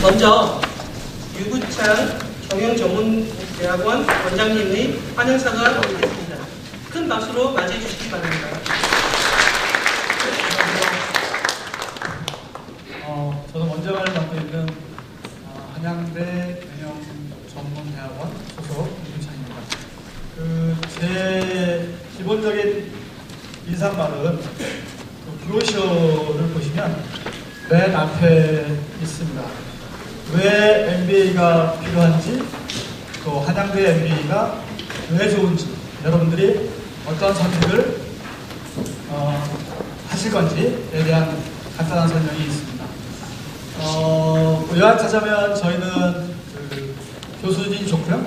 먼저 유구창 경영전문대학원 원장님의 환영사가 오겠습니다. 큰 박수로 맞이해 주시기 바랍니다. 저는 원장을 맡고 있는 한양대 경영전문대학원 소속 유구창입니다. 제 기본적인 인사말은 브로셔를 보시면 맨 앞에 있습니다. 왜 MBA가 필요한지, 또 한양대 MBA가 왜 좋은지, 여러분들이 어떤 선택을 하실 건지에 대한 간단한 설명이 있습니다. 요약하자면 저희는 교수진이 좋고요.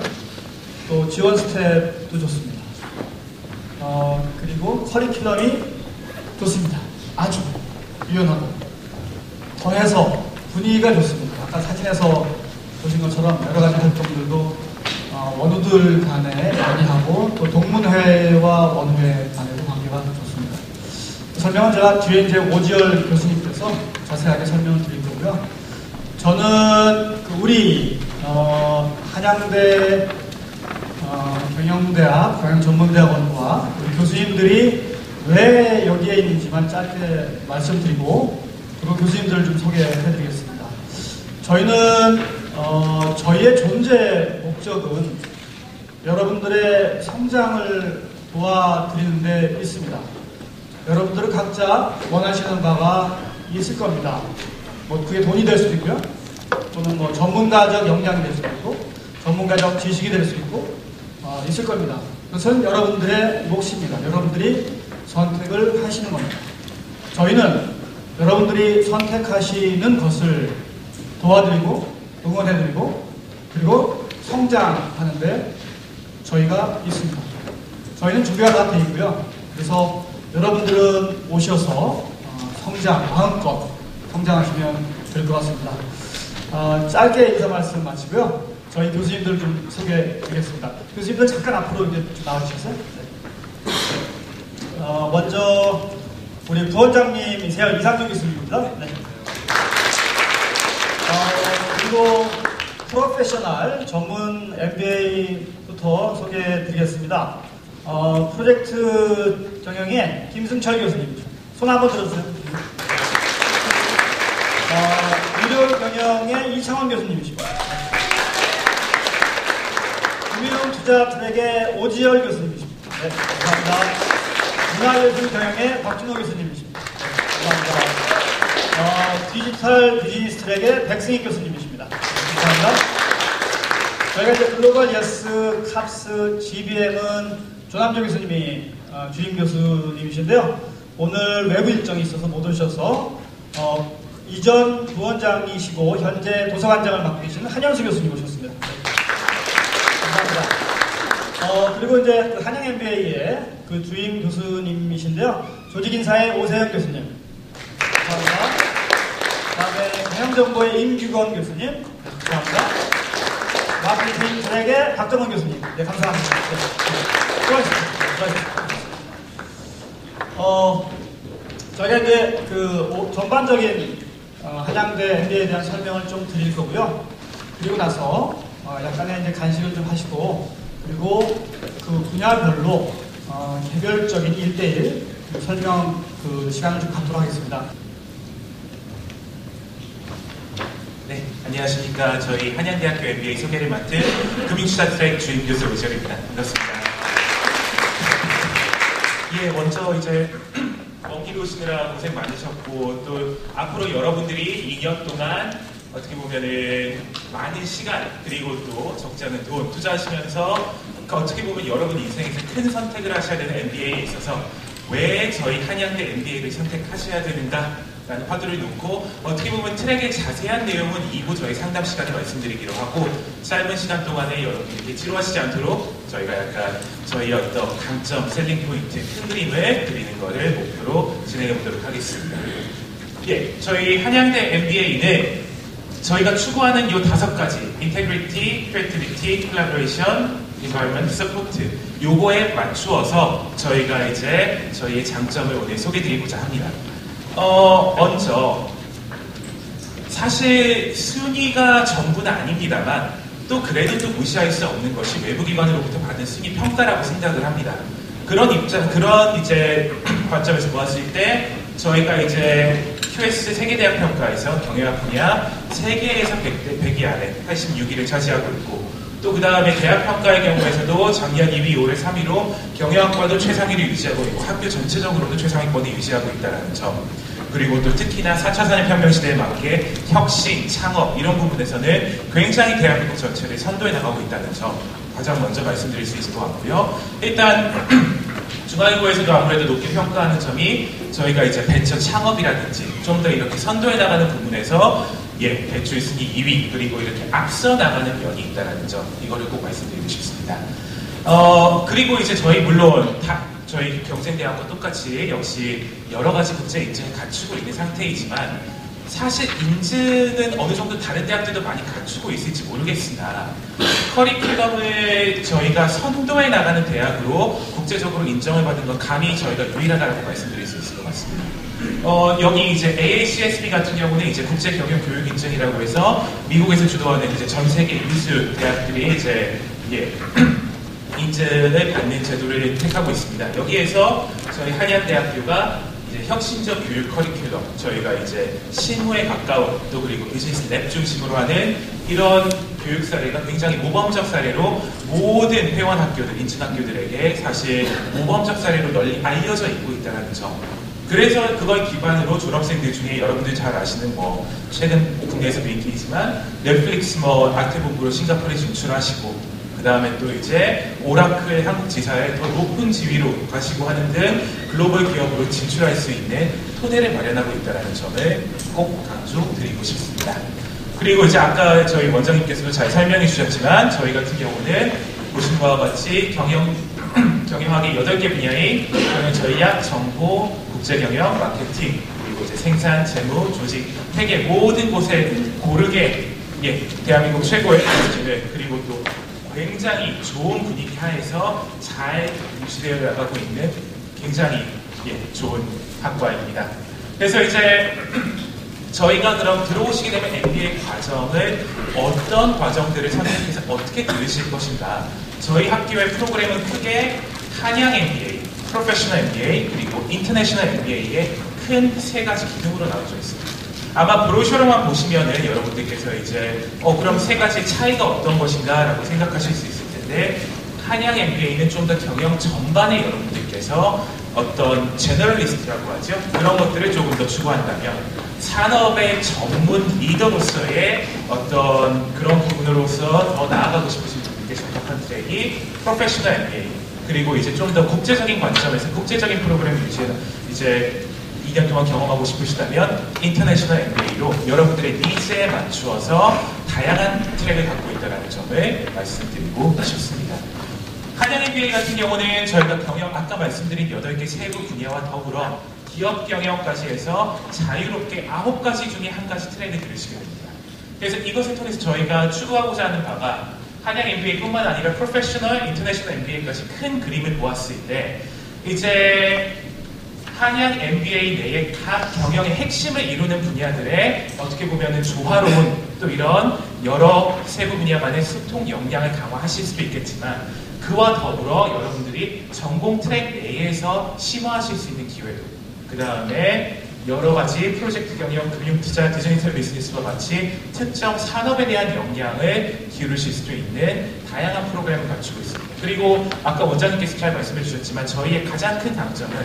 또 지원 스텝도 좋습니다. 그리고 커리큘럼이 좋습니다. 아주 유연하고. 더해서 분위기가 좋습니다. 아까 사진에서 보신 것처럼 여러 가지 활동들도 원우들 간에 많이 하고, 또 동문회와 원회 간에도 관계가 좋습니다. 설명은 제가 뒤에 이제 오지열 교수님께서 자세하게 설명을 드릴 거고요. 저는 우리 한양대 경영대학 경영전문대학원과 우리 교수님들이 왜 여기에 있는지만 짧게 말씀드리고, 그리고 교수님들을 좀 소개해드리겠습니다. 저희는 저희의 존재 목적은 여러분들의 성장을 도와드리는 데 있습니다. 여러분들은 각자 원하시는 바가 있을 겁니다. 그게 돈이 될 수도 있고요. 또는 전문가적 역량이 될 수도 있고, 전문가적 지식이 될 수 있고, 있을 겁니다. 그것은 여러분들의 몫입니다. 여러분들이 선택을 하시는 겁니다. 저희는 여러분들이 선택하시는 것을 도와드리고, 응원해드리고, 그리고 성장하는데 저희가 있습니다. 저희는 준비가 다 되어 있고요. 그래서 여러분들은 오셔서 마음껏 성장하시면 될 것 같습니다. 짧게 인사 말씀 마치고요. 저희 교수님들 좀 소개해 드리겠습니다. 교수님들 잠깐 앞으로 이제 좀 나와주시겠어요? 네. 먼저 우리 부원장님이세요. 이상준 교수님입니다. 네. 그리고 프로페셔널 전문 MBA부터 소개해 드리겠습니다. 프로젝트 경영의 김승철 교수님입니다. 손 한번 들어주세요. 의료 경영의 이창원 교수님이십니다. 금융투자 트랙의 오지열 교수님이십니다. 네, 감사합니다. 문화예술 경영의 박준호 교수님이십니다. 감사합니다. 디지털 비즈니스 트랙의 백승익 교수님이십니다. 감사합니다. 저희가 이제 글로벌 예스, 캅스, GBM은 조남조 교수님이 주임 교수님이신데요. 오늘 외부 일정이 있어서 못 오셔서 이전 부원장이시고 현재 도서관장을 맡고 계시는 한영수 교수님 오셨습니다. 감사합니다. 그리고 이제 그 한양 MBA의 그 주임 교수님이신데요. 조직인사의 오세영 교수님. 감사합니다. 그다음에 경영정보의 임규건 교수님. 감사합니다. 마케팅 트랙의 박정원 교수님. 네, 감사합니다. 네. 수고하셨습니다. 저희가 이제 전반적인 한양대 MBA에 대한 설명을 좀 드릴 거고요. 그리고 나서 약간의 이제 간식을 좀 하시고, 그리고 그 분야별로 개별적인 1대1 설명 시간을 좀 갖도록 하겠습니다. 네, 안녕하십니까. 저희 한양대학교 MBA 소개를 맡은 금융투자 트랙 주임 교수 오지열입니다. 반갑습니다. 예, 먼저 이제 먼 길 오시느라 고생 많으셨고, 또 앞으로 여러분들이 2년 동안 어떻게 보면은 많은 시간, 그리고 또 적지 않은 돈 투자하시면서 어떻게 보면 여러분 인생에서 큰 선택을 하셔야 되는 MBA에 있어서 왜 저희 한양대 MBA를 선택하셔야 되는가 라는 화두를 놓고, 어떻게 보면 트랙의 자세한 내용은 2부 저희 상담 시간에 말씀드리기로 하고, 짧은 시간 동안에 여러분이 이렇게 지루하시지 않도록 저희가 약간 저희 어떤 강점, 셀링 포인트, 큰 그림을 그리는 거를 목표로 진행해 보도록 하겠습니다. 예, 저희 한양대 MBA는 저희가 추구하는 이 5가지 Integrity, Creativity, Collaboration, Environment, Support 요거에 맞추어서 저희가 이제 저희의 장점을 오늘 소개해 드리고자 합니다. 먼저 사실 순위가 전부는 아닙니다만 또 그래도 또 무시할 수 없는 것이 외부기관으로부터 받은 순위 평가라고 생각을 합니다. 그런 이제 관점에서 보았을 때 저희가 이제 QS 세계대학 평가에서 경영학 분야 세계에서 100위 안에 86위를 차지하고 있고 또 그 다음에 대학 평가의 경우에서도 작년 2위, 올해 3위로 경영학과도 최상위를 유지하고 있고 학교 전체적으로도 최상위권을 유지하고 있다는 점. 그리고 또 특히나 4차 산업혁명 시대에 맞게 혁신, 창업 이런 부분에서는 굉장히 대한민국 전체를 선도해 나가고 있다는 점 가장 먼저 말씀드릴 수 있을 것 같고요. 일단 중앙일보에서도 아무래도 높게 평가하는 점이 저희가 이제 벤처 창업이라든지 좀 더 이렇게 선도해 나가는 부분에서 배출 순위 2위 그리고 이렇게 앞서 나가는 면이 있다는 점 이거를 꼭 말씀드리고 싶습니다. 그리고 이제 저희 물론 저희 경쟁대학과 똑같이 역시 여러 가지 국제 인증을 갖추고 있는 상태이지만 사실 인증은 어느 정도 다른 대학들도 많이 갖추고 있을지 모르겠으나 커리큘럼을 저희가 선도해 나가는 대학으로 국제적으로 인정을 받은 건 감히 저희가 유일하다고 말씀드릴 수 있을 것 같습니다. 여기 이제 AACSB 같은 경우는 이제 국제 경영 교육 인증이라고 해서 미국에서 주도하는 이제 전 세계 유수 대학들이 이제 인증을 받는 제도를 택하고 있습니다. 여기에서 저희 한양대학교가 이제 혁신적 교육 커리큘럼, 저희가 이제 실무에 가까운 또 그리고 비즈니스 랩 중심으로 하는 이런 교육 사례가 굉장히 모범적 사례로 모든 회원 학교들, 인증 학교들에게 사실 모범적 사례로 널리 알려져 있고 있다는 점. 그래서 그걸 기반으로 졸업생들 중에 여러분들 잘 아시는 최근 국내에서도 인기이지만 넷플릭스 아트본부로 싱가포르에 진출하시고 그 다음에 또 이제 오라클 한국 지사에 더 높은 지위로 가시고 하는 등 글로벌 기업으로 진출할 수 있는 토대를 마련하고 있다는 점을 꼭 강조드리고 싶습니다. 그리고 이제 아까 저희 원장님께서도 잘 설명해 주셨지만 저희 같은 경우는 보신 바와 같이 경영학의 8개 분야인 경영 전략, 정보, 국제경영, 마케팅, 그리고 이제 생산, 재무, 조직, 회계 모든 곳에 고르게 대한민국 최고의 가치를 그리고 또 굉장히 좋은 분위기 하에서 잘 유지되어 나가고 있는 굉장히 좋은 학과입니다. 그래서 이제 저희가 그럼 들어오시게 되면 MBA 과정을 어떤 과정들을 선택해서 어떻게 들으실 것인가. 저희 학교의 프로그램은 크게 한양 MBA, 프로페셔널 MBA, 그리고 인터내셔널 MBA의 큰 3가지 기둥으로 나눠져 있습니다. 아마 브로셔로만 보시면은 여러분들께서 이제 그럼 3가지 차이가 어떤 것인가 라고 생각하실 수 있을 텐데 한양 MBA는 좀 더 경영 전반에 여러분들께서 어떤 제너럴리스트라고 하죠. 그런 것들을 조금 더 추구한다면 산업의 전문 리더로서의 어떤 그런 부분으로서 더 나아가고 싶으신 분들께 적합한 트랙이 프로페셔널 MBA 그리고 이제 좀 더 국제적인 관점에서 국제적인 프로그램을 이제 2년 동안 경험하고 싶으시다면 인터내셔널 MBA로 여러분들의 니즈에 맞추어서 다양한 트랙을 갖고 있다는 점을 말씀드리고 싶습니다. 한양 MBA 같은 경우는 저희가 아까 말씀드린 8개 세부 분야와 더불어 기업 경영까지 해서 자유롭게 9가지 중에 1가지 트랙을 들으시게 됩니다. 그래서 이것을 통해서 저희가 추구하고자 하는 바가 한양 MBA뿐만 아니라 프로페셔널, 인터내셔널 MBA까지 큰 그림을 보았을 때 이제 한양 MBA 내에 각 경영의 핵심을 이루는 분야들의 어떻게 보면 조화로운 또 이런 여러 세부 분야만의 소통 역량을 강화하실 수도 있겠지만 그와 더불어 여러분들이 전공 트랙 내에서 심화하실 수 있는 기회도 그 다음에 여러 가지 프로젝트 경영, 금융투자, 디지털 비즈니스와 같이 특정 산업에 대한 역량을 기울이실 수도 있는 다양한 프로그램을 갖추고 있습니다. 그리고 아까 원장님께서 잘 말씀해 주셨지만 저희의 가장 큰 강점은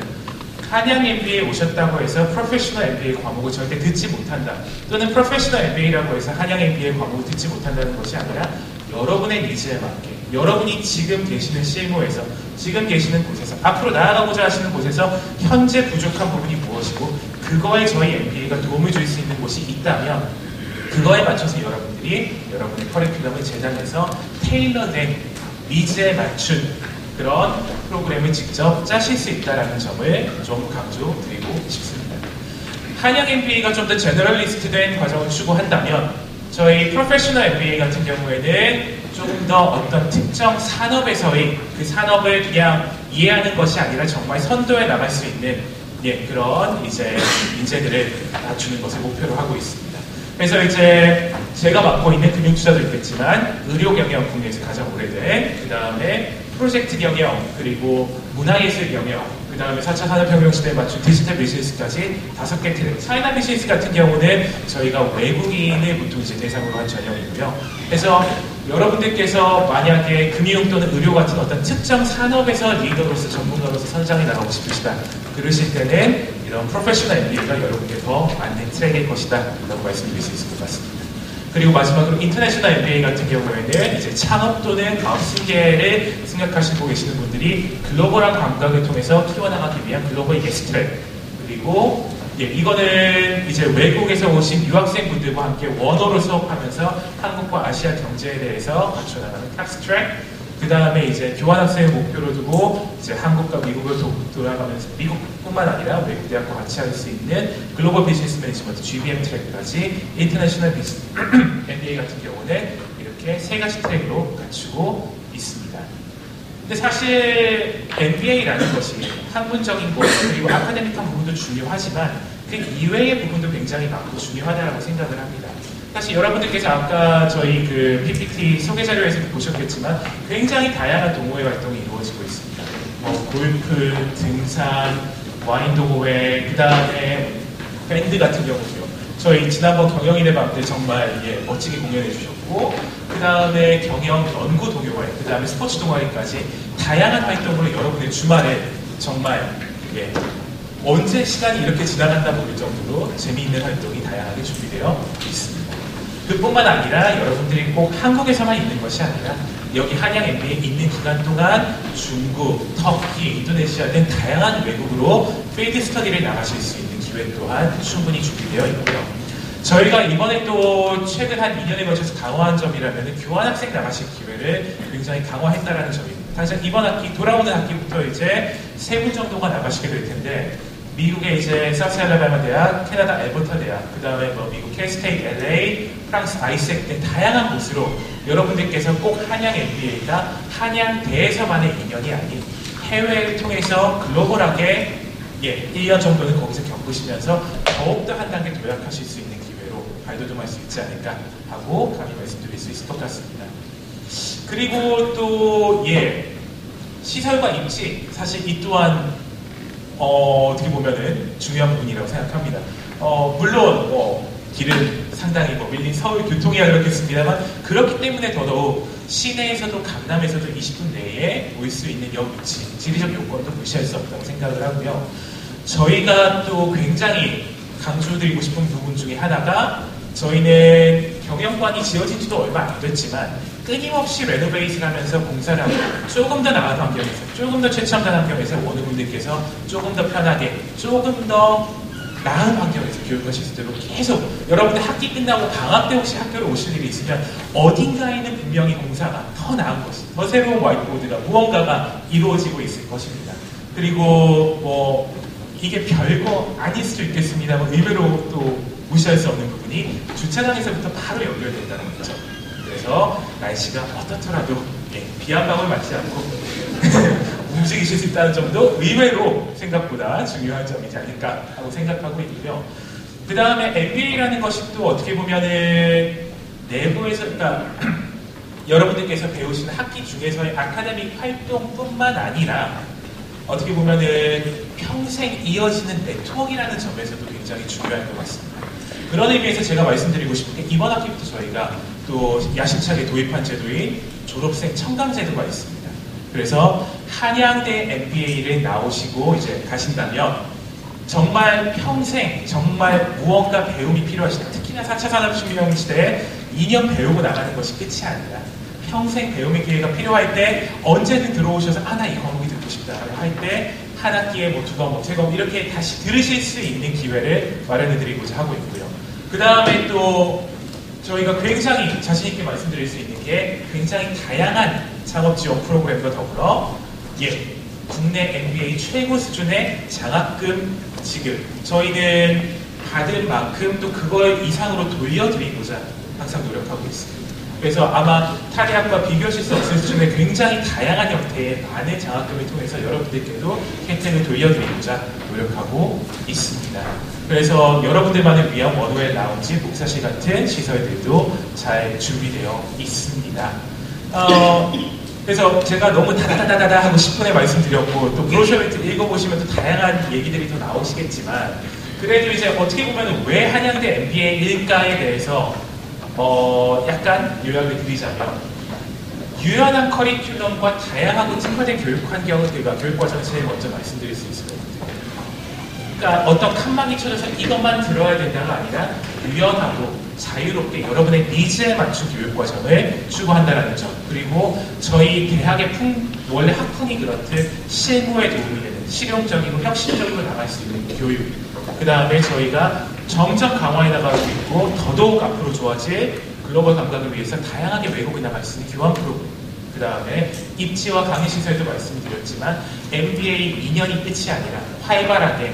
한양 MBA에 오셨다고 해서 프로페셔널 MBA 과목을 절대 듣지 못한다. 또는 프로페셔널 MBA라고 해서 한양 MBA 과목을 듣지 못한다는 것이 아니라 여러분의 니즈에 맞게 여러분이 지금 계시는 실무에서 지금 계시는 곳에서 앞으로 나아가고자 하시는 곳에서 현재 부족한 부분이 무엇이고 그거에 저희 MBA가 도움을 줄 수 있는 곳이 있다면 그거에 맞춰서 여러분들이 여러분의 커리큘럼을 제작해서 테일러된 니즈에 맞춘 그런 프로그램을 직접 짜실 수 있다는 점을 좀 강조드리고 싶습니다. 한양 MBA가 좀 더 제너럴리스트된 과정을 추구한다면 저희 프로페셔널 MBA 같은 경우에는 좀 더 어떤 특정 산업에서의 그 산업을 그냥 이해하는 것이 아니라 정말 선도해 나갈 수 있는 그런 이제 인재들을 갖추는 것을 목표로 하고 있습니다. 그래서 이제 제가 맡고 있는 금융투자도 있겠지만 의료 경영 국내에서 가장 오래된, 그 다음에 프로젝트 경영, 그리고 문화예술 경영, 그 다음에 4차 산업혁명 시대에 맞춘 디지털 비즈니스까지 5개 트랙. 차이나 비즈니스 같은 경우는 저희가 외국인을 보통 이제 대상으로 한 전형이고요. 그래서 여러분들께서 만약에 금융 또는 의료 같은 어떤 특정 산업에서 리더로서 전문가로서 선장에 나가고 싶으시다 그러실 때는 이런 프로페셔널 MBA가 여러분께 더 맞는 트랙일 것이다 라고 말씀드릴 수 있을 것 같습니다. 그리고 마지막으로 인터내셔널 MBA 같은 경우에는 이제 창업 또는 사업 승계를 생각하시고 계시는 분들이 글로벌한 감각을 통해서 키워나가기 위한 글로벌 예스 트랙, 그리고 이거는 이제 외국에서 오신 유학생분들과 함께 원어로 수업하면서 한국과 아시아 경제에 대해서 갖춰나가는 탑스 트랙, 그 다음에 이제 교환학생을 목표로 두고 이제 한국과 미국을 돌아가면서 미국뿐만 아니라 외국 대학과 같이 할 수 있는 글로벌 비즈니스 매니지먼트 GBM 트랙까지 인터내셔널 비즈니스 MBA 같은 경우는 이렇게 3가지 트랙으로 갖추고 있습니다. 근데 사실 MBA라는 것이 학문적인 것 그리고 아카데믹한 부분도 중요하지만 그 이외의 부분도 굉장히 많고 중요하다고 생각을 합니다. 사실 여러분들께서 아까 저희 그 PPT 소개 자료에서 보셨겠지만 굉장히 다양한 동호회 활동이 이루어지고 있습니다. 골프, 등산, 와인 동호회, 그 다음에 밴드 같은 경우도요. 저희 지난번 경영인의 밤 때 정말 멋지게 공연해 주셨고, 그 다음에 경영 연구 동호회, 그 다음에 스포츠 동아리까지 다양한 활동으로 여러분의 주말에 정말 언제 시간이 이렇게 지나간다 모를 정도로 재미있는 활동이 다양하게 준비되어 있습니다. 그뿐만 아니라 여러분들이 꼭 한국에서만 있는 것이 아니라 여기 한양 MBA에 있는 기간 동안 중국, 터키, 인도네시아 등 다양한 외국으로 필드 스터디를 나가실 수 있는 기회 또한 충분히 준비되어 있고요. 저희가 이번에 또 최근 한 2년에 걸쳐서 강화한 점이라면 교환학생 나가실 기회를 굉장히 강화했다라는 점입니다. 사실 이번 학기, 돌아오는 학기부터 이제 3분 정도가 나가시게 될 텐데, 미국의 이제 사우스 알라바마 대학, 캐나다 알버타 대학, 그 다음에 미국 캘스테이트 LA, 프랑스 아이섹 등 다양한 곳으로 여러분들께서 꼭 한양 MBA가 한양대에서만의 인연이 아닌 해외를 통해서 글로벌하게 1년 정도는 거기서 겪으시면서 더욱더 한 단계 도약하실 수 있는 기회로 발돋움할 수 있지 않을까 하고 감히 말씀드릴 수 있을 것 같습니다. 그리고 또 시설과 입지, 사실 이 또한 어떻게 보면은 중요한 부분이라고 생각합니다. 물론 길은 상당히 밀린 서울 교통이야 그렇겠습니다만, 그렇기 때문에 더더욱 시내에서도 강남에서도 20분 내에 올 수 있는 역 위치, 지리적 요건도 무시할 수 없다고 생각을 하고요. 저희가 또 굉장히 강조드리고 싶은 부분 중에 하나가, 저희는 경영관이 지어진 지도 얼마 안 됐지만 끊임없이 레노베이션 하면서 공사를 하고 조금 더 나은 환경에서, 조금 더 최첨단 환경에서 원어분들께서 조금 더 편하게, 조금 더 나은 환경에서 교육하실 수 있도록 계속, 여러분들 학기 끝나고 방학 때 혹시 학교로 오실 일이 있으면 어딘가에는 분명히 공사가 더 나은 것이, 더 새로운 화이트보드가 무언가가 이루어지고 있을 것입니다. 그리고 이게 별거 아닐 수도 있겠습니다만 의외로 또 무시할 수 없는 부분이 주차장에서부터 바로 연결된다는 거죠. 그래서 날씨가 어떻더라도 비 한 방울 맞지 않고 움직이실 수 있다는 점도 의외로 생각보다 중요한 점이지 않을까 하고 생각하고 있고요. 그 다음에 MBA라는 것이 또 어떻게 보면은 내부에서, 그러니까 여러분들께서 배우시는 학기 중에서의 아카데믹 활동뿐만 아니라 어떻게 보면은 평생 이어지는 네트워크라는 점에서도 굉장히 중요할 것 같습니다. 그런 의미에서 제가 말씀드리고 싶은 게, 이번 학기부터 저희가 또 야심차게 도입한 제도인 졸업생 청강 제도가 있습니다. 그래서 한양대 MBA를 나오시고 이제 가신다면 정말 평생 정말 무언가 배움이 필요하시다. 특히나 4차 산업혁명 시대에 2년 배우고 나가는 것이 끝이 아니라 평생 배움의 기회가 필요할 때 언제든 들어오셔서 나 이 과목이 듣고 싶다라고 할 때 한 학기에 2과목, 3과목 이렇게 다시 들으실 수 있는 기회를 마련해드리고자 하고 있고요. 그 다음에 또 저희가 굉장히 자신있게 말씀드릴 수 있는 게, 굉장히 다양한 창업 지원 프로그램과 더불어 국내 MBA 최고 수준의 장학금 지급, 저희는 받은 만큼 또 그걸 이상으로 돌려드리고자 항상 노력하고 있습니다. 그래서 아마 타리학과 비교하실 수 없을 수준의 굉장히 다양한 형태의 많은 장학금을 통해서 여러분들께도 혜택을 돌려드리고자 노력하고 있습니다. 그래서 여러분들만을 위한 원오엘 라운지, 목사실 같은 시설들도 잘 준비되어 있습니다. 그래서 제가 너무 다다다다다 하고 10분에 말씀드렸고 또 브로셔를 읽어보시면 또 다양한 얘기들이 더 나오시겠지만 그래도 이제 어떻게 보면 왜 한양대 MBA일까에 대해서 약간 요약을 드리자면 유연한 커리큘럼과 다양하고 특화된 교육 환경들과 교육 과정을 제일 먼저 말씀드릴 수 있을 것 같아요. 그러니까 어떤 칸막이 쳐져서 이것만 들어야 된다가 아니라 유연하고 자유롭게 여러분의 니즈에 맞춘 교육 과정을 추구한다는 점. 그리고 저희 대학의 원래 학풍이 그렇듯 실무에 도움이 되는 실용적이고 혁신적으로 나갈 수 있는 교육. 그 다음에 저희가 점점 강화해 나가고 있고 더더욱 앞으로 좋아질 글로벌 감각을 위해서 다양하게 외국에 나갈 수 있는 교환 프로그램. 그 다음에 입지와 강의 시설도 말씀드렸지만 MBA 2년이 끝이 아니라 활발하게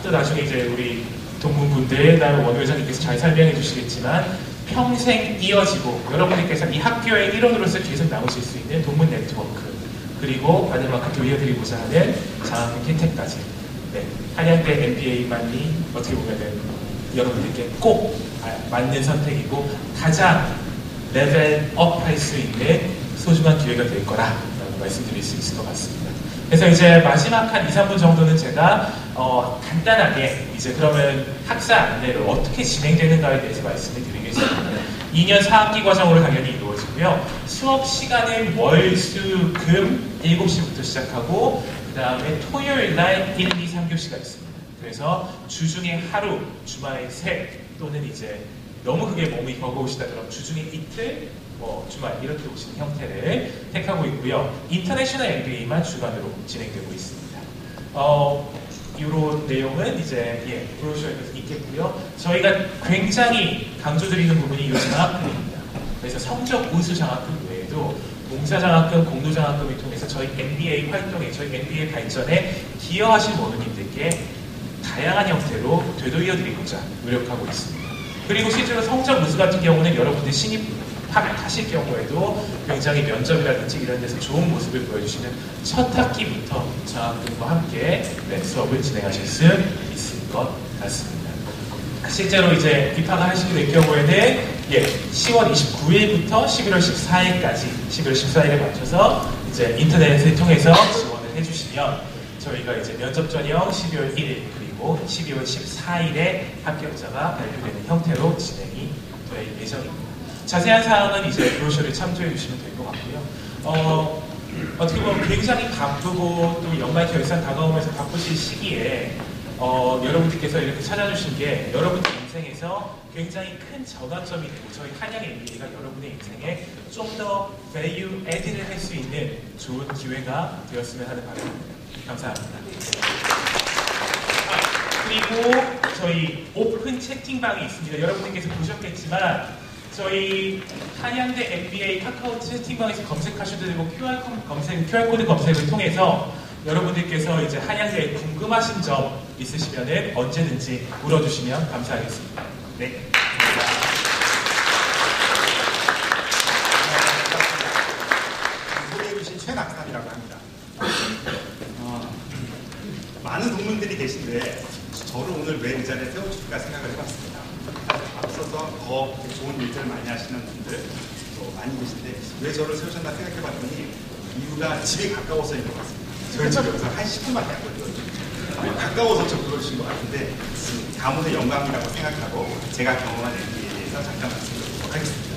또 나중에 이제 우리 동문분들, 그다음에 원 회장님께서 잘 설명해 주시겠지만 평생 이어지고 여러분들께서 이 학교의 일원으로서 계속 남으실 수 있는 동문 네트워크 그리고 마지막으로 이어드리고자 하는 장학금 혜택까지 한양대 MBA만이 어떻게 보면은 여러분들께 꼭 맞는 선택이고 가장 레벨업 할 수 있는 소중한 기회가 될 거라고 말씀드릴 수 있을 것 같습니다. 그래서 이제 마지막 한 2, 3분 정도는 제가 간단하게 이제 그러면 학사 안내로 어떻게 진행되는가에 대해서 말씀을 드리겠습니다. 2년 4학기 과정으로 당연히 이루어지고요. 수업 시간은 월, 수, 금 7시부터 시작하고 그 다음에 토요일 날 1, 2, 3교시가 있습니다. 그래서 주중에 하루, 주말 셋 또는 이제 너무 그게 몸이 버거우시다 그럼 주중에 이틀, 주말 이렇게 오시는 형태를 택하고 있고요. 인터내셔널 MBA만 주간으로 진행되고 있습니다. 이런 내용은 이제 브로셔에서 있겠고요. 저희가 굉장히 강조드리는 부분이 이 장학금입니다. 그래서 성적 우수 장학금 외에도 봉사 장학금, 공로 장학금을 통해서 저희 MBA 활동에, 저희 MBA 발전에 기여하신 모두님들께 다양한 형태로 되돌려드리고자 노력하고 있습니다. 그리고 실제로 성적 우수 같은 경우는 여러분들 하실 경우에도 굉장히 면접이라든지 이런 데서 좋은 모습을 보여주시는 첫 학기부터 장학금과 함께 수업을 진행하실 수 있을 것 같습니다. 실제로 이제 입학을 하시게 될 경우에는 10월 29일부터 11월 14일까지 11월 14일에 맞춰서 이제 인터넷을 통해서 지원을 해주시면 저희가 이제 면접 전형 12월 1일 그리고 12월 14일에 합격자가 발표되는 형태로 진행이 될 예정입니다. 자세한 사항은 이제 브로셔를 참조해 주시면 될 것 같고요. 어떻게 보면 굉장히 바쁘고 또 연말 결산 다가오면서 바쁘실 시기에 여러분들께서 이렇게 찾아주신 게 여러분들 인생에서 굉장히 큰 전환점이 되고 저희 한양 MBA가 여러분의 인생에 좀 더 value add를 할 수 있는 좋은 기회가 되었으면 하는 바람입니다. 감사합니다. 그리고 저희 오픈 채팅방이 있습니다. 여러분들께서 보셨겠지만 저희 한양대 MBA 카카오 채팅방에서 검색하셔도 되고 QR코드 검색을 통해서 여러분들께서 이제 한양대에 궁금하신 점 있으시면은 언제든지 물어주시면 감사하겠습니다. 네. 소개해주신 최낙산이라고 합니다. 많은 동문들이 계신데 저를 오늘 왜 이 자리에 세워줄까 생각을 해봤습니다. 앞서서 더 좋은 일들을 많이 하시는 분들 많이 계신데 왜 저를 세우셨나 생각해봤더니 이유가 집이 가까워서인 것 같습니다. 저희 집에 여기서 한 10분밖에 안 걸리거든요. 가까워서 저 불러주신 것 같은데 가문의 영광이라고 생각하고 제가 경험한 MBA에 대해서 잠깐 말씀드리도록 하겠습니다.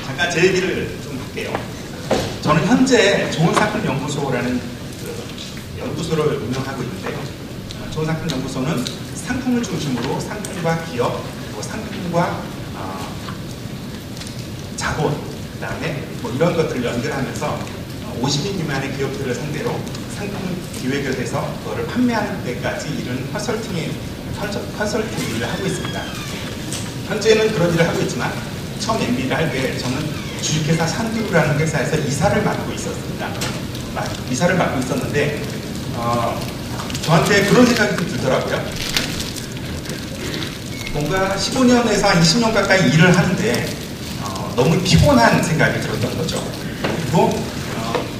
잠깐 제 얘기를 좀 할게요. 저는 현재 좋은상품연구소라는 연구소를 운영하고 있는데요. 좋은상품연구소는 상품을 중심으로 상품과 기업, 그리고 상품과 자본, 그 다음에 이런 것들을 연결하면서 50인 미만의 기업들을 상대로 상품 기획을 해서 그거를 판매하는 데까지 이런 컨설팅 일을 하고 있습니다. 현재는 그런 일을 하고 있지만 처음 MBA를 할 때 저는 주식회사 산두라는 회사에서 이사를 맡고 있었습니다. 이사를 맡고 있었는데 저한테 그런 생각이 좀 들더라고요. 뭔가 15년에서 한 20년 가까이 일을 하는데 너무 피곤한 생각이 들었던 거죠. 그리고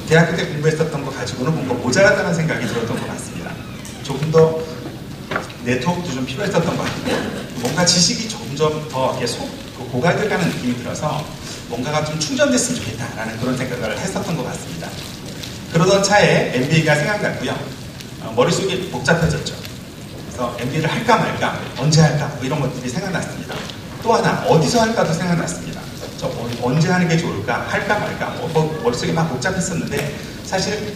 대학교 때 공부했었던 거 가지고는 뭔가 모자라다는 생각이 들었던 것 같습니다. 조금 더 네트워크도 좀 필요했었던 것 같고 뭔가 지식이 점점 더 이렇게 고갈돼가는 느낌이 들어서 뭔가가 좀 충전됐으면 좋겠다라는 그런 생각을 했었던 것 같습니다. 그러던 차에 MBA가 생각났고요. 머릿속이 복잡해졌죠. 그래서 MBA를 할까 말까, 언제 할까 뭐 이런 것들이 생각났습니다. 또 하나 어디서 할까도 생각났습니다. 저 언제 하는 게 좋을까, 할까 말까 머릿속이 막 복잡했었는데 사실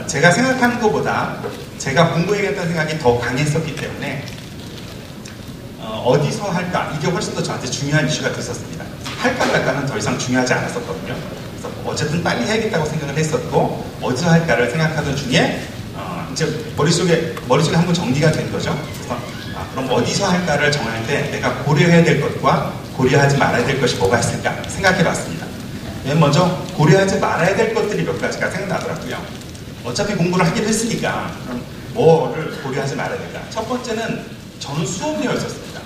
제가 생각하는 것보다 제가 공부해야겠다는 생각이 더 강했었기 때문에 어디서 할까 이게 훨씬 더 저한테 중요한 이슈가 됐었습니다. 할까 말까는 더 이상 중요하지 않았었거든요. 그래서 어쨌든 빨리 해야겠다고 생각을 했었고 어디서 할까를 생각하던 중에 이제 머릿속에 한번 정리가 된 거죠. 그래서 그럼 어디서 할까를 정할 때 내가 고려해야 될 것과 고려하지 말아야 될 것이 뭐가 있을까 생각해 봤습니다. 맨 먼저 고려하지 말아야 될 것들이 몇 가지가 생각나더라고요. 어차피 공부를 하긴 했으니까 그럼 뭐를 고려하지 말아야 될까. 첫 번째는 저는 수업료였었습니다.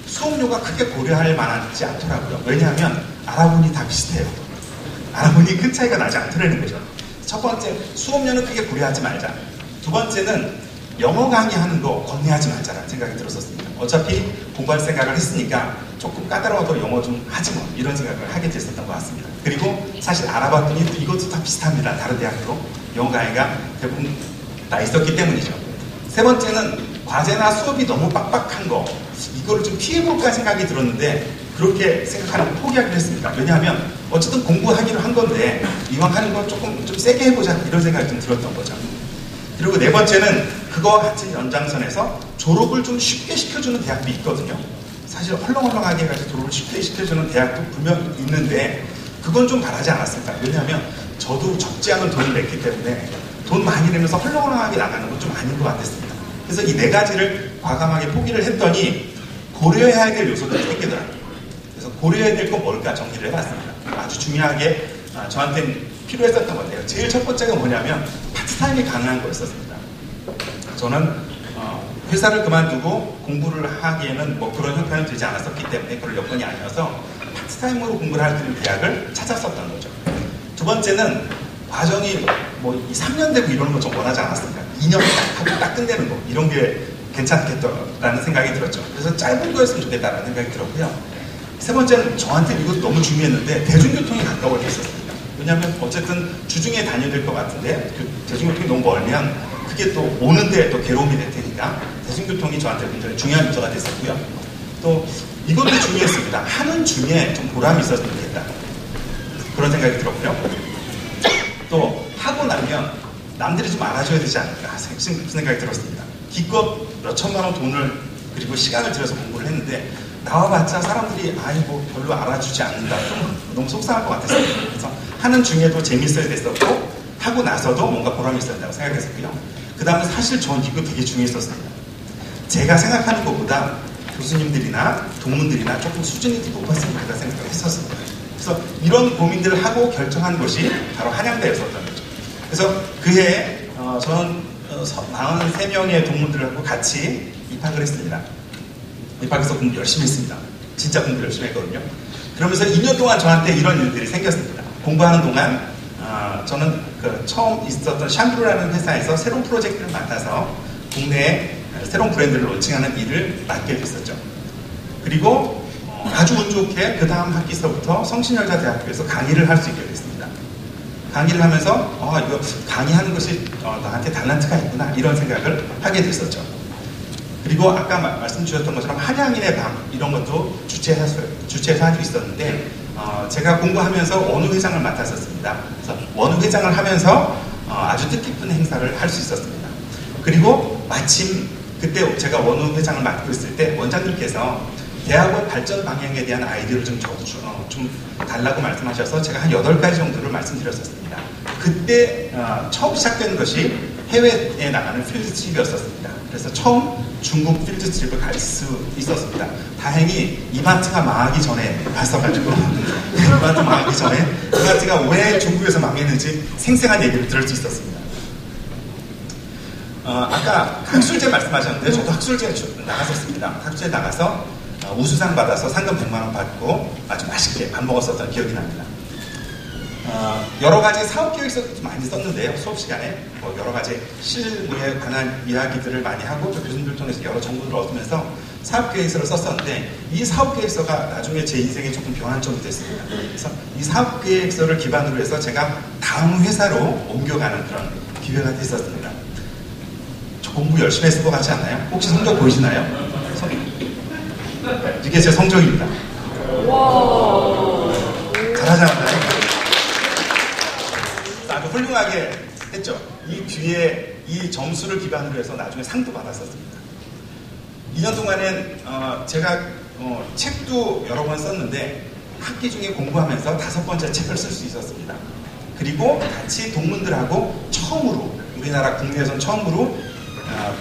수업료가 크게 고려할 만하지 않더라고요. 왜냐하면 알아보니 다 비슷해요. 알아보니 큰 차이가 나지 않더라는 거죠. 첫 번째, 수업료는 크게 고려하지 말자. 두 번째는 영어 강의하는 거 건네하지 말자라는 생각이 들었었습니다. 어차피 공부할 생각을 했으니까 조금 까다로워도 영어 좀 하지 뭐 이런 생각을 하게 됐었던 것 같습니다. 그리고 사실 알아봤더니 이것도 다 비슷합니다. 다른 대학도 영어 강의가 대부분 다 있었기 때문이죠. 세 번째는 과제나 수업이 너무 빡빡한 거 이거를 좀 피해볼까 생각이 들었는데 그렇게 생각하는 포기하기로 했습니다. 왜냐하면 어쨌든 공부하기로 한 건데 이왕 하는 거 조금 좀 세게 해보자 이런 생각이 좀 들었던 거죠. 그리고 네 번째는 그거와 같은 연장선에서 졸업을 좀 쉽게 시켜주는 대학도 있거든요. 사실 헐렁헐렁하게 해가지고 졸업을 쉽게 시켜주는 대학도 분명히 있는데 그건 좀 바라지 않았습니다. 왜냐하면 저도 적지 않은 돈을 냈기 때문에 돈 많이 내면서 헐렁헐렁하게 나가는 건 좀 아닌 것 같았습니다. 그래서 이 네 가지를 과감하게 포기를 했더니 고려해야 될 요소들이 생기더라고요. 그래서 고려해야 될 건 뭘까 정리를 해봤습니다. 아주 중요하게 저한테는 필요했었던 것 같아요. 제일 첫 번째가 뭐냐면 파트타임이 가능한 거였었습니다. 저는 회사를 그만두고 공부를 하기에는 뭐 그런 형편은 되지 않았었기 때문에 그럴 여건이 아니어서 파트타임으로 공부를 할 수 있는 대학을 찾았었던 거죠. 두 번째는 과정이 뭐 3년 되고 이러는 거 좀 원하지 않았습니다. 2년 하고 딱 끝내는 거 이런 게 괜찮겠다라는 생각이 들었죠. 그래서 짧은 거였으면 좋겠다라는 생각이 들었고요. 세 번째는 저한테 이것도 너무 중요했는데 대중교통이 가까워져 있었습니다. 왜냐하면 어쨌든 주중에 다녀야 될 것 같은데 그 대중교통이 너무 멀면 그게 또 오는데 또 괴로움이 될 테니까 대중교통이 저한테 굉장히 중요한 요소가 됐었고요. 또 이것도 중요했습니다. 하는 중에 좀 보람이 있었으면 좋겠다. 그런 생각이 들었고요. 또 하고 나면 남들이 좀 알아줘야 되지 않을까 생각이 들었습니다. 기껏 몇 천만 원 돈을 그리고 시간을 들여서 공부를 했는데 나와봤자 사람들이 뭐 별로 알아주지 않는다. 좀 너무 속상할 것 같았습니다. 그래서 하는 중에도 재밌어야 됐었고 하고 나서도 뭔가 보람이 있어야 된다고 생각했었고요. 그 다음에 사실 전 이거 되게 중요했었습니다. 제가 생각하는 것보다 교수님들이나 동문들이나 조금 수준이 더 높았으면 좋겠다 생각을 했었습니다. 그래서 이런 고민들을 하고 결정한 것이 바로 한양대였었던 거죠. 그래서 그해 저는 43명의 동문들하고 같이 입학을 했습니다. 입학해서 공부 열심히 했습니다. 진짜 공부 열심히 했거든요. 그러면서 2년 동안 저한테 이런 일들이 생겼습니다. 공부하는 동안 저는 처음 있었던 샹그루라는 회사에서 새로운 프로젝트를 맡아서 국내에 새로운 브랜드를 론칭하는 일을 맡게 됐었죠. 그리고 아주 운 좋게 그 다음 학기서부터 성신여자대학교에서 강의를 할 수 있게 됐습니다. 강의를 하면서 이거 강의하는 것이 나한테 달란트가 있구나 이런 생각을 하게 됐었죠. 그리고 아까 말씀 주셨던 것처럼 한양인의 밤 이런 것도 주최해서 할 수 있었는데 제가 공부하면서 원우 회장을 맡았었습니다. 그래서 원우 회장을 하면서 아주 뜻깊은 행사를 할 수 있었습니다. 그리고 마침 그때 제가 원우 회장을 맡고 있을 때 원장님께서 대학원 발전 방향에 대한 아이디어를 좀 달라고 말씀하셔서 제가 한 8가지 정도를 말씀드렸었습니다. 그때 처음 시작된 것이 해외에 나가는 필드 트립이었었습니다. 그래서 처음 중국 필드 트립을 갈 수 있었습니다. 다행히 이마트가 망하기 전에 갔어가지고 이마트 망하기 전에 이마트가 왜 중국에서 망했는지 생생한 얘기를 들을 수 있었습니다. 아까 학술제 말씀하셨는데 저도 학술제 나갔었습니다. 학술제 나가서 우수상 받아서 상금 100만 원 받고 아주 맛있게 밥 먹었었던 기억이 납니다. 여러 가지 사업 계획서도 많이 썼는데요. 수업 시간에 여러 가지 실무에 관한 이야기들을 많이 하고 또 교수님들 통해서 여러 정보를 얻으면서 사업 계획서를 썼었는데 이 사업 계획서가 나중에 제 인생에 조금 변환점이 됐습니다. 그래서 이 사업 계획서를 기반으로 해서 제가 다음 회사로 옮겨가는 그런 기회가 됐었습니다. 저 공부 열심히 했을 것 같지 않나요? 혹시 성적 보이시나요? 이게 제 성적입니다. 잘하지 않나요? 아주 훌륭하게 했죠. 이 뒤에 이 점수를 기반으로 해서 나중에 상도 받았었습니다. 2년 동안엔 제가 책도 여러 번 썼는데 학기 중에 공부하면서 5번째 책을 쓸 수 있었습니다. 그리고 같이 동문들하고 처음으로 우리나라 국내에선 처음으로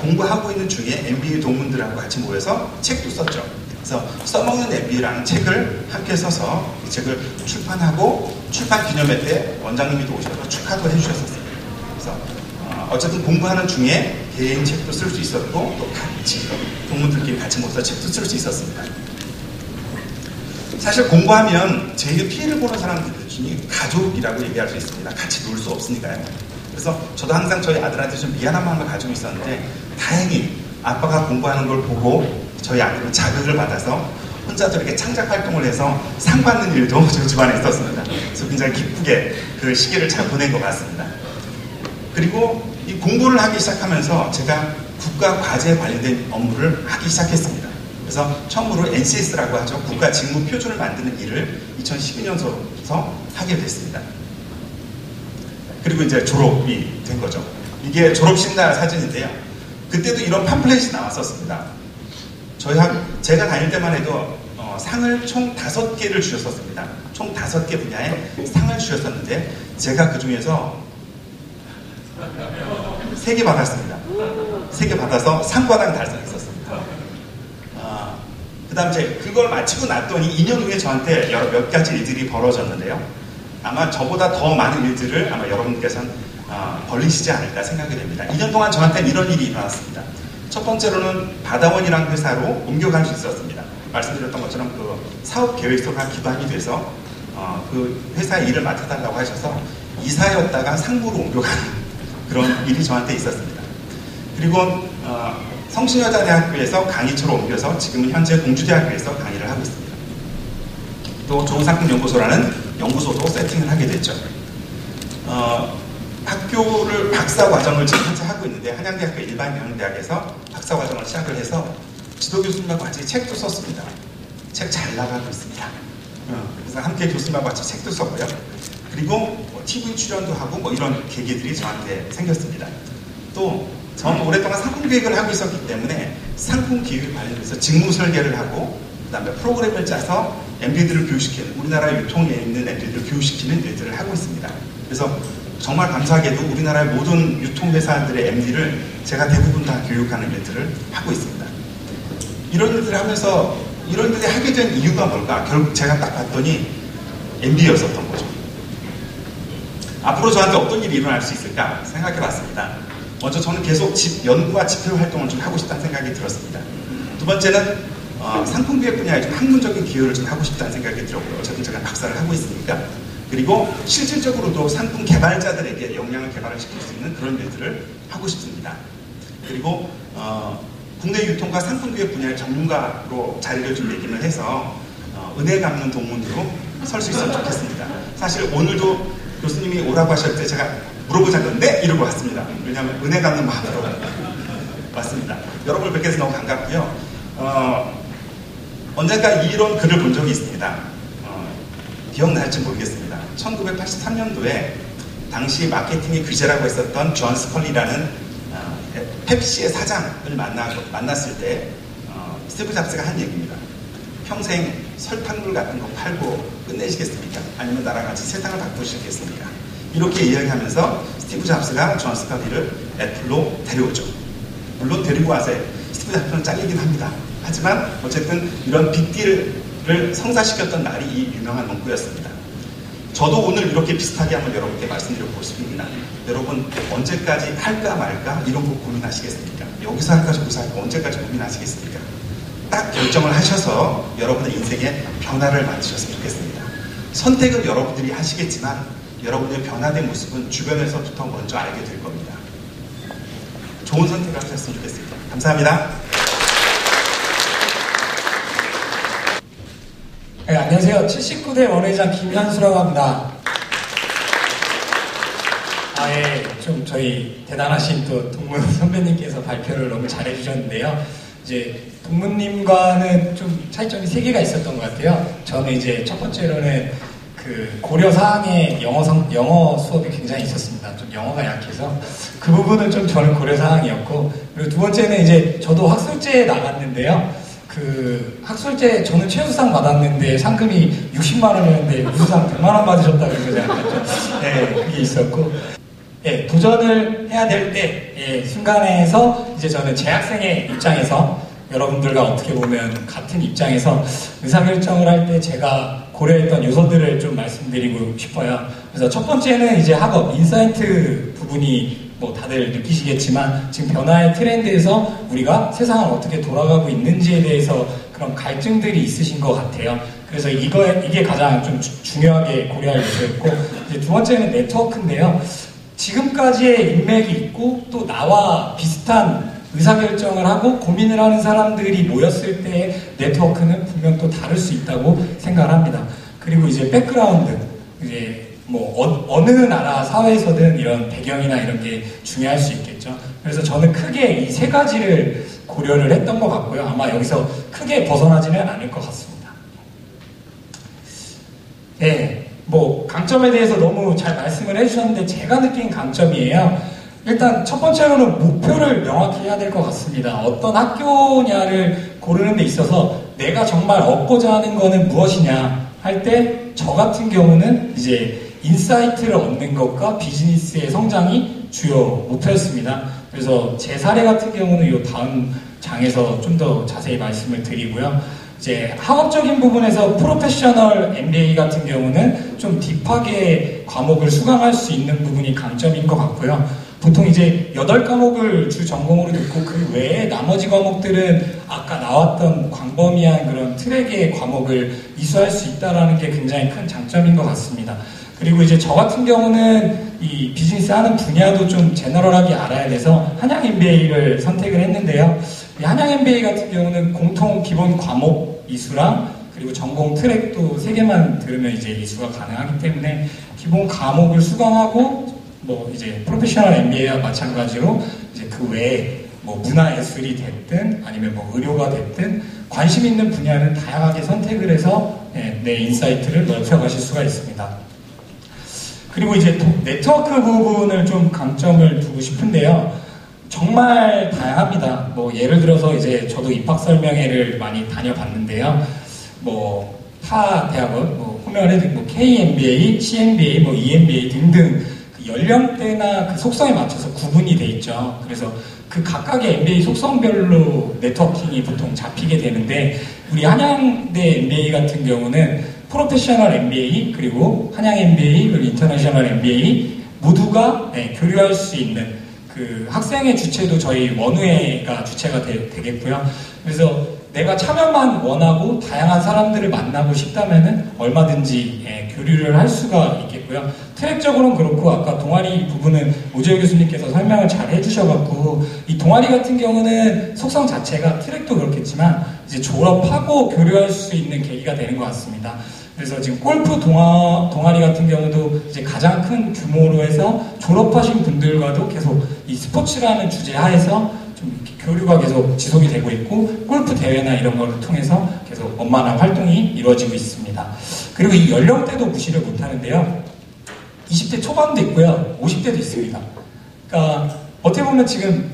공부하고 있는 중에 MBA 동문들하고 같이 모여서 책도 썼죠. 그래서 써먹는 MBA라는 책을 함께 써서 이 책을 출판하고 출판 기념회 때 원장님이 오셔서 축하도 해주셨었어요. 그래서 어쨌든 공부하는 중에 개인 책도 쓸 수 있었고 또 같이 동문들끼리 같이 모여서 책도 쓸 수 있었습니다. 사실 공부하면 제일 피해를 보는 사람들 중에 가족이라고 얘기할 수 있습니다. 같이 놀 수 없으니까요. 그래서 저도 항상 저희 아들한테 좀 미안한 마음을 가지고 있었는데 다행히 아빠가 공부하는 걸 보고 저희 아들은 자극을 받아서 혼자도 이렇게 창작 활동을 해서 상 받는 일도 저희 집안에 있었습니다. 그래서 굉장히 기쁘게 그 시기를 잘 보낸 것 같습니다. 그리고 이 공부를 하기 시작하면서 제가 국가 과제에 관련된 업무를 하기 시작했습니다. 그래서 처음으로 NCS라고 하죠. 국가 직무 표준을 만드는 일을 2012년서부터 하게 됐습니다. 그리고 이제 졸업이 된 거죠. 이게 졸업식 날 사진인데요. 그때도 이런 팜플렛이 나왔었습니다. 제가 다닐 때만 해도 상을 총 5개를 주셨었습니다. 총 5개 분야에 상을 주셨었는데 제가 그 중에서 3개 받았습니다. 3개 받아서 상과당 달성했었습니다. 그 다음 이제 그걸 마치고 났더니 2년 후에 저한테 몇 가지 일들이 벌어졌는데요. 아마 저보다 더 많은 일들을 아마 여러분께서는 벌리시지 않을까 생각이 됩니다. 2년 동안 저한테는 이런 일이 일어났습니다. 첫 번째로는 바다원이라는 회사로 옮겨갈 수 있었습니다. 말씀드렸던 것처럼 그 사업 계획서가 기반이 돼서 그 회사의 일을 맡아달라고 하셔서 이사였다가 상무로 옮겨가는 그런 일이 저한테 있었습니다. 그리고 성신여자대학교에서 강의처로 옮겨서 지금은 현재 공주대학교에서 강의를 하고 있습니다. 또 좋은상품연구소라는 연구소도 세팅을 하게 됐죠. 학교를 박사과정을 지금 현재 하고 있는데 한양대학교 일반경영대학에서 박사과정을 시작을 해서 지도교수님하고 같이 책도 썼습니다. 책 잘 나가고 있습니다. 그래서 함께 교수님하고 같이 책도 썼고요. 그리고 TV 출연도 하고 이런 계기들이 저한테 생겼습니다. 또 저는 오랫동안 상품기획을 하고 있었기 때문에 상품기획 관련해서 직무 설계를 하고 그 다음에 프로그램을 짜서 MB들을 교육시키는 우리나라 유통에 있는 MB들을 교육시키는 일들을 하고 있습니다. 그래서 정말 감사하게도 우리나라의 모든 유통회사들의 MD를 제가 대부분 다 교육하는 일들을 하고 있습니다. 이런 일들을 하면서 이런 일들을 하게 된 이유가 뭘까? 결국 제가 딱 봤더니 MB였었던 거죠. 앞으로 저한테 어떤 일이 일어날 수 있을까 생각해 봤습니다. 먼저 저는 계속 연구와 집필 활동을 좀 하고 싶다는 생각이 들었습니다. 두 번째는 상품기획 분야에 좀 학문적인 기여를 좀 하고 싶다는 생각이 들었고요. 어쨌든 제가 박사를 하고 있으니까. 그리고 실질적으로도 상품 개발자들에게 역량을 개발을 시킬 수 있는 그런 일들을 하고 싶습니다. 그리고 국내 유통과 상품기획 분야의 전문가로 자리를 좀 내기를 해서 은혜 갚는 동문으로 설 수 있으면 좋겠습니다. 사실 오늘도 교수님이 오라고 하실 때 제가 물어보자면 네! 이러고 왔습니다. 왜냐하면 은혜 갚는 마음으로 왔습니다. 여러분을 뵙게 해서 너무 반갑고요. 언젠가 이런 글을 본 적이 있습니다. 기억날지 모르겠습니다. 1983년도에 당시 마케팅의 귀재라고 했었던 존 스컬리라는 펩시의 사장을 만났을 때 스티브 잡스가 한 얘기입니다. 평생 설탕물 같은 거 팔고 끝내시겠습니까? 아니면 나랑 같이 세상을 바꾸시겠습니까? 이렇게 이야기하면서 스티브 잡스가 존 스컬리를 애플로 데려오죠. 물론 데리고 와서 스티브 잡스는 잘리긴 합니다. 하지만 어쨌든 이런 빅딜을 성사시켰던 날이 이 유명한 문구였습니다. 저도 오늘 이렇게 비슷하게 한번 여러분께 말씀드려보고 싶습니다. 여러분 언제까지 할까 말까 이런 거 고민하시겠습니까? 여기서 할까 저기서 할까 언제까지 고민하시겠습니까? 딱 결정을 하셔서 여러분의 인생에 변화를 만드셨으면 좋겠습니다. 선택은 여러분들이 하시겠지만 여러분들의 변화된 모습은 주변에서부터 먼저 알게 될 겁니다. 좋은 선택을 하셨으면 좋겠습니다. 감사합니다. 네, 안녕하세요. 79대 원회장 김현수라고 합니다. 좀 저희 대단하신 또 동문 선배님께서 발표를 너무 잘해주셨는데요. 이제 동문님과는 좀 차이점이 3개가 있었던 것 같아요. 저는 이제 첫 번째로는 그 고려 사항에 영어 수업이 굉장히 있었습니다. 좀 영어가 약해서 그 부분은 좀 저는 고려 사항이었고, 그리고 두 번째는 이제 저도 학술제에 나갔는데요. 그 학술제 저는 최우수상 받았는데 상금이 60만 원이었는데 우수상 100만 원 받으셨다고 해서 네, 그게 있었고, 예, 도전을 해야 될 때 순간에서 이제 저는 재학생의 입장에서 여러분들과 어떻게 보면 같은 입장에서 의사결정을 할 때 제가 고려했던 요소들을 좀 말씀드리고 싶어요. 그래서 첫 번째는 이제 학업, 인사이트 부분이 뭐 다들 느끼시겠지만 지금 변화의 트렌드에서 우리가 세상을 어떻게 돌아가고 있는지에 대해서 그런 갈증들이 있으신 것 같아요. 그래서 이게 가장 좀 중요하게 고려할 요소였고, 이제 두 번째는 네트워크인데요. 지금까지의 인맥이 있고 또 나와 비슷한 의사결정을 하고 고민을 하는 사람들이 모였을 때의 네트워크는 분명 또 다를 수 있다고 생각을 합니다. 그리고 이제 백그라운드, 이제 뭐 어느 나라 사회에서든 이런 배경이나 이런 게 중요할 수 있겠죠. 그래서 저는 크게 이 3가지를 고려를 했던 것 같고요. 아마 여기서 크게 벗어나지는 않을 것 같습니다. 네. 뭐 강점에 대해서 너무 잘 말씀을 해주셨는데 제가 느낀 강점이에요. 일단 첫 번째로는 목표를 명확히 해야 될 것 같습니다. 어떤 학교냐를 고르는 데 있어서 내가 정말 얻고자 하는 거는 무엇이냐 할 때 저 같은 경우는 이제 인사이트를 얻는 것과 비즈니스의 성장이 주요 목표였습니다. 그래서 제 사례 같은 경우는 이 다음 장에서 좀 더 자세히 말씀을 드리고요. 이제 학업적인 부분에서 프로페셔널 MBA 같은 경우는 좀 딥하게 과목을 수강할 수 있는 부분이 강점인 것 같고요. 보통 이제 8과목을 주 전공으로 듣고 그 외에 나머지 과목들은 아까 나왔던 광범위한 그런 트랙의 과목을 이수할 수 있다는 게 굉장히 큰 장점인 것 같습니다. 그리고 이제 저 같은 경우는 이 비즈니스 하는 분야도 좀 제너럴하게 알아야 돼서 한양 MBA를 선택을 했는데요. 이 한양 MBA 같은 경우는 공통 기본 과목 이수랑 그리고 전공 트랙도 3개만 들으면 이제 이수가 가능하기 때문에 기본 과목을 수강하고 뭐 이제 프로페셔널 MBA와 마찬가지로 이제 그 외에 뭐 문화 예술이 됐든 아니면 뭐 의료가 됐든 관심 있는 분야는 다양하게 선택을 해서 내 인사이트를 넓혀가실 수가 있습니다. 그리고 이제 네트워크 부분을 좀 강점을 두고 싶은데요. 정말 다양합니다. 뭐 예를 들어서 이제 저도 입학 설명회를 많이 다녀봤는데요. 뭐 타 대학원, 뭐 호명을 뭐 KMBA, CMBA, 뭐 EMBA 등등 그 연령대나 그 속성에 맞춰서 구분이 돼 있죠. 그래서 그 각각의 MBA 속성별로 네트워킹이 보통 잡히게 되는데 우리 한양대 MBA 같은 경우는 프로페셔널 MBA 그리고 한양 MBA 그리고 인터내셔널 MBA 모두가 교류할 수 있는 그 학생의 주체도 저희 원우회가 주체가 되겠고요. 그래서 내가 참여만 원하고 다양한 사람들을 만나고 싶다면은 얼마든지 교류를 할 수가 있겠고요. 트랙적으로는 그렇고 아까 동아리 부분은 오재호 교수님께서 설명을 잘 해주셔갖고 이 동아리 같은 경우는 속성 자체가 트랙도 그렇겠지만 이제 졸업하고 교류할 수 있는 계기가 되는 것 같습니다. 그래서 지금 골프 동아리 같은 경우도 이제 가장 큰 규모로 해서 졸업하신 분들과도 계속 이 스포츠라는 주제 하에서 좀 이렇게 교류가 계속 지속이 되고 있고 골프 대회나 이런 거를 통해서 계속 원만한 활동이 이루어지고 있습니다. 그리고 이 연령대도 무시를 못하는데요. 20대 초반도 있고요. 50대도 있습니다. 그러니까 어떻게 보면 지금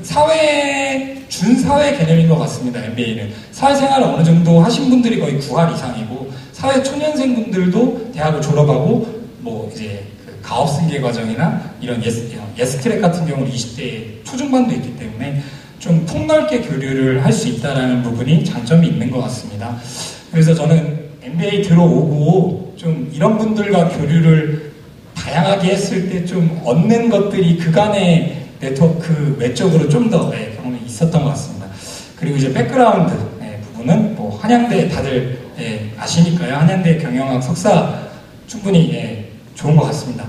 준사회 개념인 것 같습니다. MBA는. 사회생활을 어느 정도 하신 분들이 거의 9할 이상이고 사회 초년생 분들도 대학을 졸업하고 뭐 이제 그 가업 승계 과정이나 이런 예스 트랙 같은 경우는 20대 초중반도 있기 때문에 좀 폭넓게 교류를 할 수 있다는 부분이 장점이 있는 것 같습니다. 그래서 저는 MBA 들어오고 좀 이런 분들과 교류를 다양하게 했을 때 좀 얻는 것들이 그간의 네트워크 외적으로 좀 더 경험이 있었던 것 같습니다. 그리고 이제 백그라운드 부분은 뭐 한양대 다들 아시니까요. 한양대 경영학 석사 충분히 좋은 것 같습니다.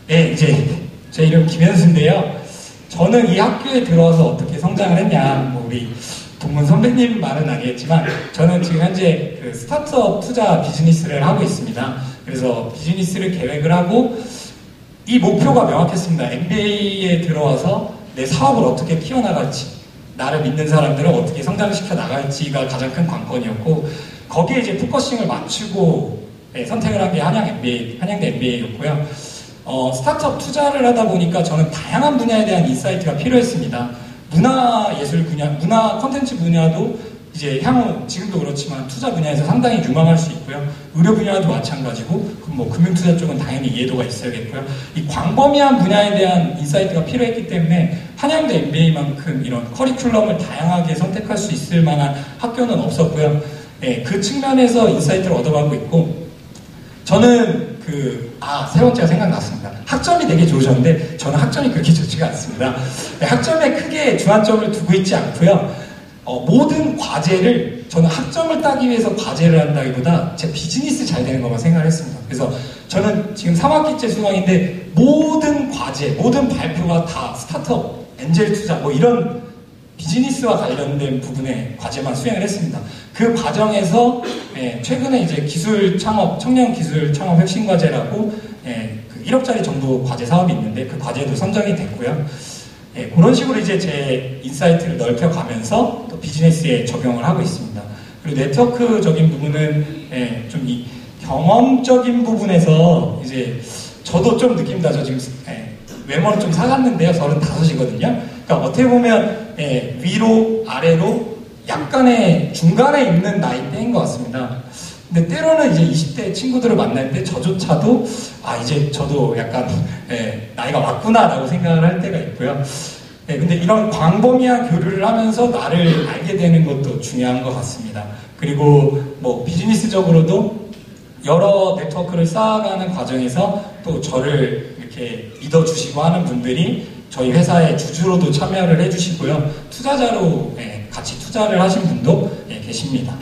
이제 제 이름 김현수인데요. 저는 이 학교에 들어와서 어떻게 성장을 했냐, 뭐 우리 동문 선배님 말은 아니겠지만 저는 지금 현재 그 스타트업 투자 비즈니스를 하고 있습니다. 그래서 비즈니스를 계획을 하고 이 목표가 명확했습니다. MBA에 들어와서 내 사업을 어떻게 키워나갈지, 나를 믿는 사람들을 어떻게 성장시켜 나갈지가 가장 큰 관건이었고, 거기에 이제 포커싱을 맞추고 선택을 한 게 한양대 MBA였고요. 스타트업 투자를 하다 보니까 저는 다양한 분야에 대한 인사이트가 필요했습니다. 문화예술 분야, 문화 콘텐츠 분야도 이제 향후 지금도 그렇지만 투자 분야에서 상당히 유망할 수 있고요. 의료 분야도 마찬가지고, 뭐 금융투자 쪽은 당연히 이해도가 있어야겠고요. 이 광범위한 분야에 대한 인사이트가 필요했기 때문에 한양대 MBA만큼 이런 커리큘럼을 다양하게 선택할 수 있을 만한 학교는 없었고요. 그 측면에서 인사이트를 얻어가고 있고, 저는 세 번째가 생각났습니다. 학점이 되게 좋으셨는데 저는 학점이 그렇게 좋지가 않습니다. 학점에 크게 주안점을 두고 있지 않고요. 모든 과제를, 저는 학점을 따기 위해서 과제를 한다기보다 제 비즈니스 잘 되는 것만 생각을 했습니다. 그래서 저는 지금 3학기째 수강인데 모든 과제, 모든 발표가 다 스타트업, 엔젤 투자 뭐 이런 비즈니스와 관련된 부분의 과제만 수행을 했습니다. 그 과정에서 최근에 이제 기술 창업, 청년 기술 창업 혁신 과제라고 1억짜리 정도 과제 사업이 있는데 그 과제도 선정이 됐고요. 그런 식으로 이제 제 인사이트를 넓혀가면서 또 비즈니스에 적용을 하고 있습니다. 그리고 네트워크적인 부분은 좀 이 경험적인 부분에서 이제 저도 좀 느낍니다. 저 지금 외모는 좀 사갔는데요. 35이거든요. 그러니까 어떻게 보면 위로 아래로 약간의 중간에 있는 나이대인 것 같습니다. 근데 때로는 이제 20대 친구들을 만날 때 저조차도 이제 저도 약간 나이가 왔구나라고 생각을 할 때가 있고요. 근데 이런 광범위한 교류를 하면서 나를 알게 되는 것도 중요한 것 같습니다. 그리고 뭐 비즈니스적으로도 여러 네트워크를 쌓아가는 과정에서 또 저를 이렇게 믿어주시고 하는 분들이 저희 회사의 주주로도 참여를 해주시고요. 투자자로 같이 투자를 하신 분도 계십니다.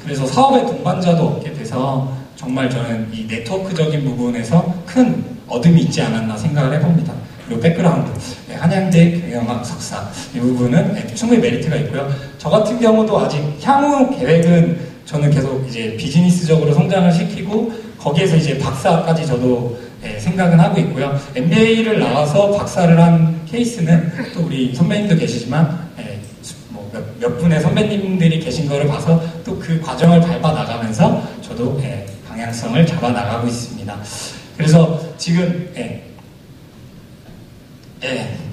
그래서 사업의 동반자도 얻게 돼서 정말 저는 이 네트워크적인 부분에서 큰 얻음이 있지 않았나 생각을 해봅니다. 그리고 백그라운드, 한양대 경영학 석사 이 부분은 충분히 메리트가 있고요. 저 같은 경우도 아직 향후 계획은 저는 계속 이제 비즈니스적으로 성장을 시키고 거기에서 이제 박사까지 저도 생각은 하고 있고요. MBA를 나와서 박사를 한 케이스는 또 우리 선배님도 계시지만 몇 분의 선배님들이 계신 거를 봐서 또 그 과정을 밟아 나가면서 저도 방향성을 잡아 나가고 있습니다. 그래서 지금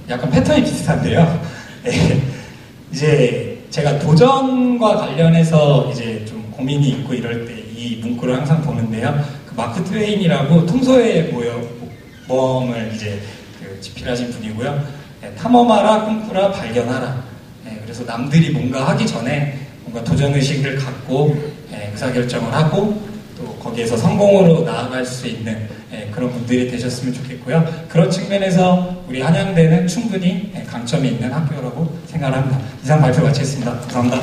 약간 패턴이 비슷한데요. 이제 제가 도전과 관련해서 이제 좀 고민이 있고 이럴 때 이 문구를 항상 보는데요. 그 마크 트웨인이라고 통소의 모험을 이제 집필하신 분이고요. 탐험하라, 꿈꾸라, 발견하라. 그래서 남들이 뭔가 하기 전에 뭔가 도전의식을 갖고 의사결정을 하고 또 거기에서 성공으로 나아갈 수 있는 그런 분들이 되셨으면 좋겠고요. 그런 측면에서 우리 한양대는 충분히 강점이 있는 학교라고 생각합니다. 이상 발표 마치겠습니다. 감사합니다.